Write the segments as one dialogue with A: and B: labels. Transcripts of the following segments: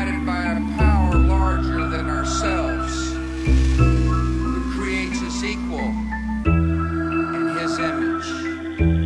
A: guided by a power larger than ourselves, who creates us equal in His image.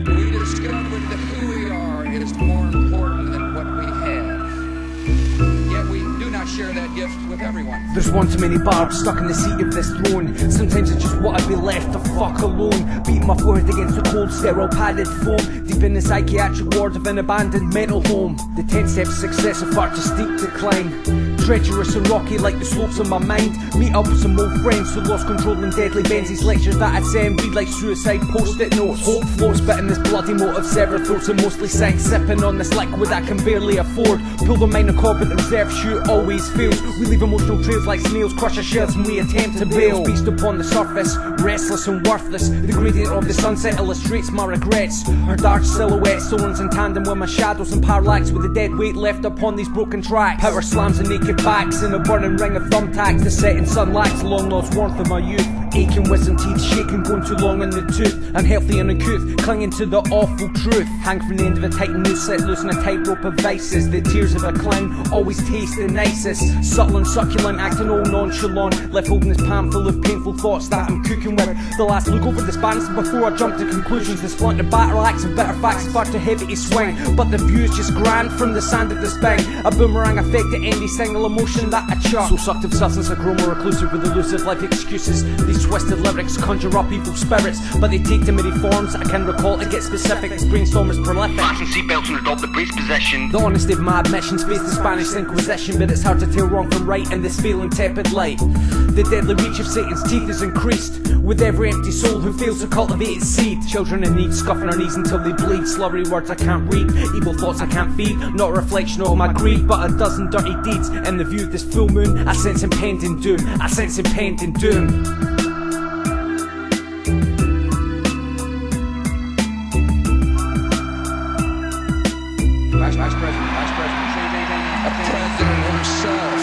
A: We discovered that who we are is more important than what we have. Yet we do not share that gift with everyone.
B: There's one too many barbs stuck in the seat of this throne. Sometimes I just want to be left the fuck alone, beating my forehead against the cold, sterile padded foam, deep in the psychiatric ward of an abandoned mental home. The 10 steps of success are far too steep to climb, treacherous and rocky like the slopes of my mind. Meet up with some old friends who lost control in deadly bends. These lectures that I'd send read like suicide post-it notes. Hope floats, but in this bloody motive severed throats and mostly sank, sipping on this liquid I can barely afford. Pull the minor cord but the reserve chute always fails. We leave emotional trails like snails, crush our shells and we attempt to bail. Beast upon the surface, restless and worthless. The gradient of the sunset illustrates my regrets. Her dark silhouette soars in tandem with my shadows and parallax, with the dead weight left upon these broken tracks. Power slams and naked backs in a burning ring of thumbtacks. The setting sun lacks the long lost warmth of my youth. Aching wisdom teeth shaking, going too long in the tooth. Unhealthy and uncouth, clinging to the awful truth. Hang from the end of a tight noose, set loose in a tightrope of vices. The tears of a clown always taste the nicest. Subtle and succulent, acting all nonchalant, left holding this pan full of painful thoughts that I'm cooking with. The last look over this balance before I jump to conclusions. This splintered battle axe of bitter facts is far too heavy to swing, but the view is just grand from the sand of the spine. A boomerang effect to end the single emotion that I chuck. So sucked of substance I grow more reclusive with elusive life excuses. These twisted lyrics conjure up evil spirits, but they take too many forms. I can recall to get specific. This brainstorm is prolific.
C: Fasten seatbelts and adopt the brief's possession.
B: The honesty of my admissions face the Spanish Inquisition, but it's hard to tell wrong from right in this failing tepid light. The deadly reach of Satan's teeth is increased with every empty soul who fails to cultivate its seed. Children in need scuffing our knees until they bleed. Slurry words I can't read, evil thoughts I can't feed. Not a reflection of my greed, but a dozen dirty deeds. In the view of this full moon, I sense impending doom. I sense impending doom.
A: Vice President, a president himself,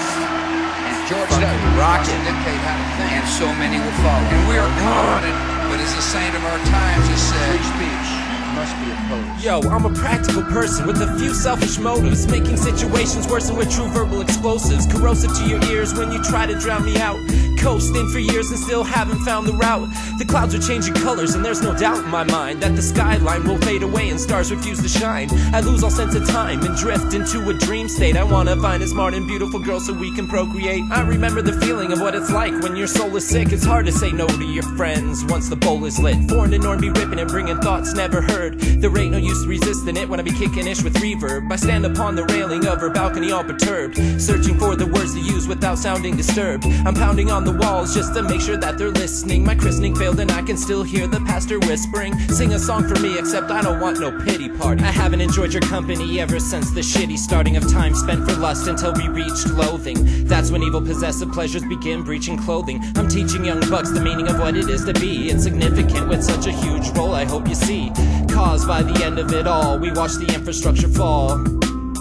A: and George W.
C: rocket,
A: dictate how to think,
C: and so many will follow.
A: And we are confident, but as the saint of our times has said, free speech must be opposed.
D: Yo, I'm a practical person with a few selfish motives, making situations worsen with true verbal explosives, corrosive to your ears when you try to drown me out. Coasting for years and still haven't found the route. The clouds are changing colors and there's no doubt in my mind that the skyline will fade away and stars refuse to shine. I lose all sense of time and drift into a dream state. I wanna find a smart and beautiful girl so we can procreate. I remember the feeling of what it's like when your soul is sick. It's hard to say no to your friends once the bowl is lit. 4N2NORM be ripping and bringing thoughts never heard. There ain't no use resisting it when I be kicking ish with reverb. I stand upon the railing of her balcony all perturbed, searching for the words to use without sounding disturbed. I'm pounding on the walls just to make sure that they're listening. My christening failed and I can still hear the pastor whispering, sing a song for me, except I don't want no pity party. I haven't enjoyed your company ever since the shitty starting of time spent for lust until we reached loathing. That's when evil possessive pleasures begin breaching clothing. I'm teaching young bucks the meaning of what it is to be insignificant with such a huge role, I hope you see. Cause by the end of it all, we watch the infrastructure fall.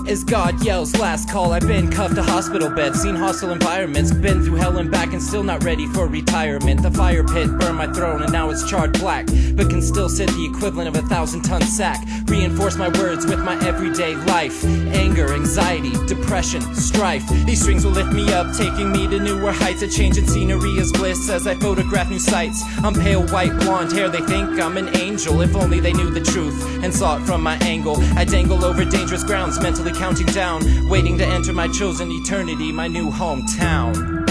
D: As God yells last call, I've been cuffed to hospital beds, seen hostile environments, been through hell and back and still not ready for retirement. The fire pit burned my throne and now it's charred black, but can still sit the equivalent of a 1,000-ton sack. Reinforce my words with my everyday life. Anger, anxiety, depression, strife. These strings will lift me up, taking me to newer heights. A change in scenery is bliss as I photograph new sights. I'm pale white blonde hair, they think I'm an angel. If only they knew the truth and saw it from my angle. I dangle over dangerous grounds, mentally counting down, waiting to enter my chosen eternity, my new hometown.